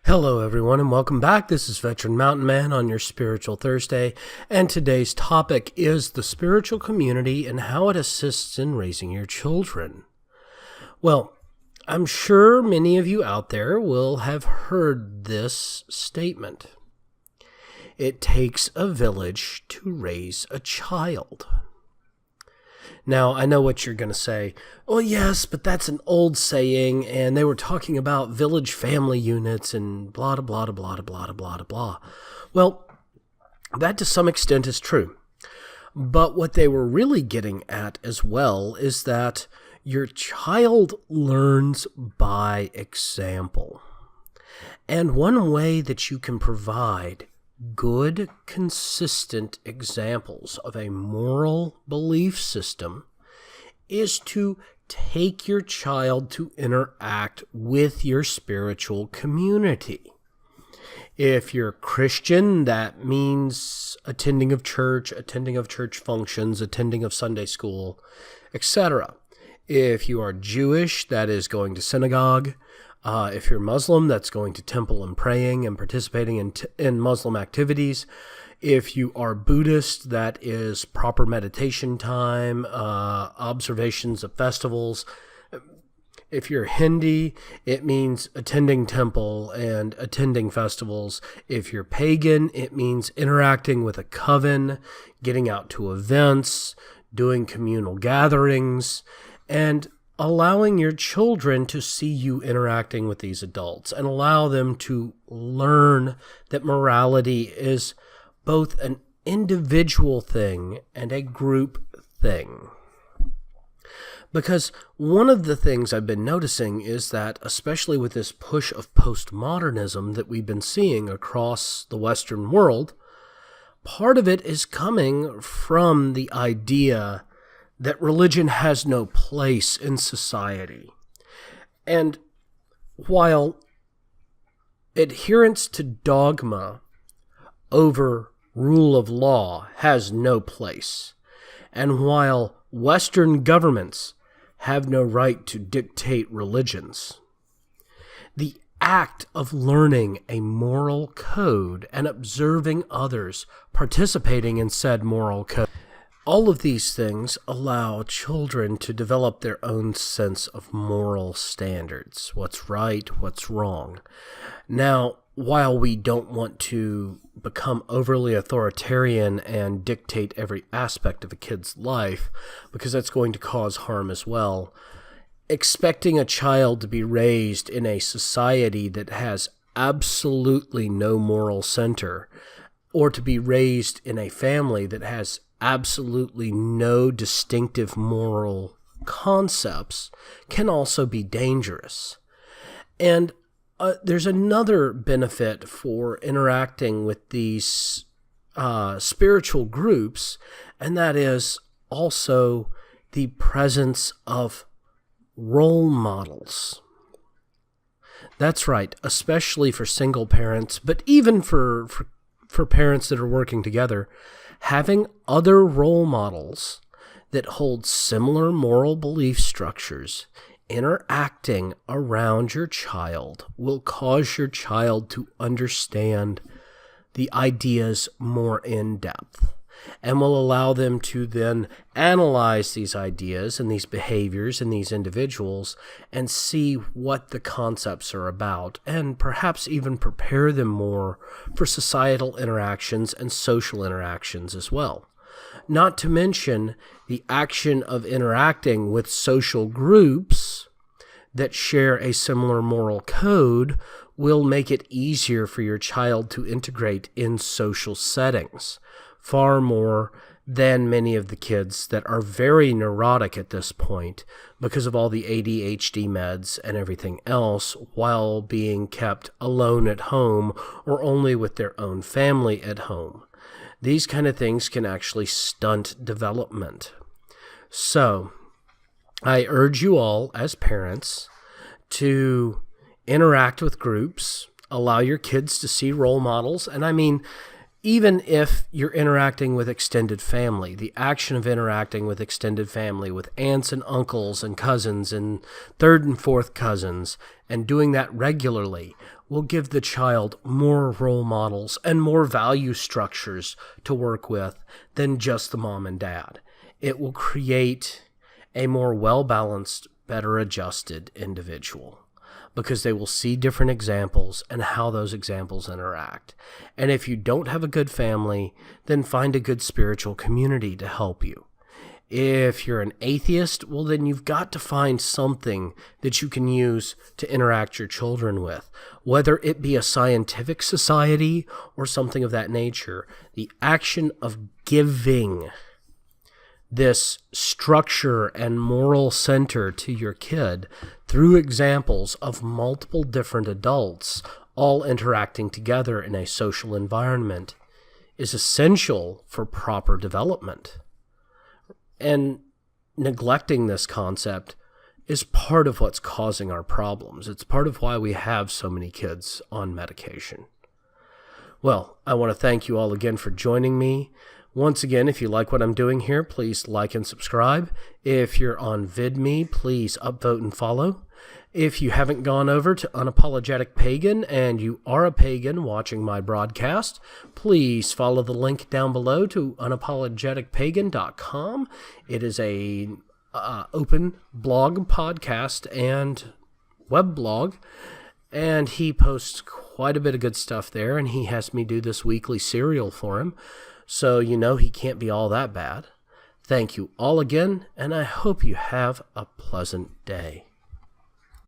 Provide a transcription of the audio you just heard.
Hello, everyone, and welcome back. This is Veteran Mountain Man on your Spiritual Thursday, and today's topic is the spiritual community and how it assists in raising your children. Well, I'm sure many of you out there will have heard this statement. It takes a village to raise a child. Now, I know what you're going to say. Well, yes, but that's an old saying, and they were talking about village family units and blah, blah, blah, blah, blah, blah, blah, blah. Well, that to some extent is true. But what they were really getting at as well is that your child learns by example. And one way that you can provide good, consistent examples of a moral belief system is to take your child to interact with your spiritual community. If you're Christian, that means attending of church functions, attending of Sunday school, etc. If you are Jewish, that is going to synagogue. If you're Muslim, that's going to temple and praying and participating in Muslim activities. If you are Buddhist, that is proper meditation time, observations of festivals. If you're Hindi, it means attending temple and attending festivals. If you're pagan, it means interacting with a coven, getting out to events, doing communal gatherings, and allowing your children to see you interacting with these adults and allow them to learn that morality is both an individual thing and a group thing. Because one of the things I've been noticing is that, especially with this push of postmodernism that we've been seeing across the Western world, part of it is coming from the idea that religion has no place in society. And while adherence to dogma over rule of law has no place, and while Western governments have no right to dictate religions, the act of learning a moral code and observing others participating in said moral code, all of these things allow children to develop their own sense of moral standards, what's right, what's wrong. Now, while we don't want to become overly authoritarian and dictate every aspect of a kid's life, because that's going to cause harm as well, expecting a child to be raised in a society that has absolutely no moral center, or to be raised in a family that has absolutely no distinctive moral concepts can also be dangerous. And there's another benefit for interacting with these spiritual groups, and that is also the presence of role models. That's right, especially for single parents, but even for parents that are working together. Having other role models that hold similar moral belief structures interacting around your child will cause your child to understand the ideas more in depth and will allow them to then analyze these ideas and these behaviors and these individuals and see what the concepts are about, and perhaps even prepare them more for societal interactions and social interactions as well. Not to mention the action of interacting with social groups that share a similar moral code will make it easier for your child to integrate in social settings, far more than many of the kids that are very neurotic at this point because of all the ADHD meds and everything else, while being kept alone at home or only with their own family at home. These kind of things can actually stunt development. So, I urge you all as parents to interact with groups, allow your kids to see role models, and I mean, even if you're interacting with extended family, the action of interacting with extended family, with aunts and uncles and cousins and third and fourth cousins, and doing that regularly will give the child more role models and more value structures to work with than just the mom and dad. It will create a more well-balanced, better adjusted individual, because they will see different examples and how those examples interact. And if you don't have a good family, then find a good spiritual community to help you. If you're an atheist, well, then you've got to find something that you can use to interact your children with, whether it be a scientific society or something of that nature. The action of giving this structure and moral center to your kid through examples of multiple different adults all interacting together in a social environment is essential for proper development. And neglecting this concept is part of what's causing our problems. It's part of why we have so many kids on medication. Well, I want to thank you all again for joining me. Once again, if you like what I'm doing here, please like and subscribe. If you're on VidMe, please upvote and follow. If you haven't gone over to Unapologetic Pagan and you are a pagan watching my broadcast, please follow the link down below to unapologeticpagan.com. It is a open blog, podcast, and web blog, and he posts quite a bit of good stuff there, and he has me do this weekly serial for him. So you know he can't be all that bad. Thank you all again, and I hope you have a pleasant day.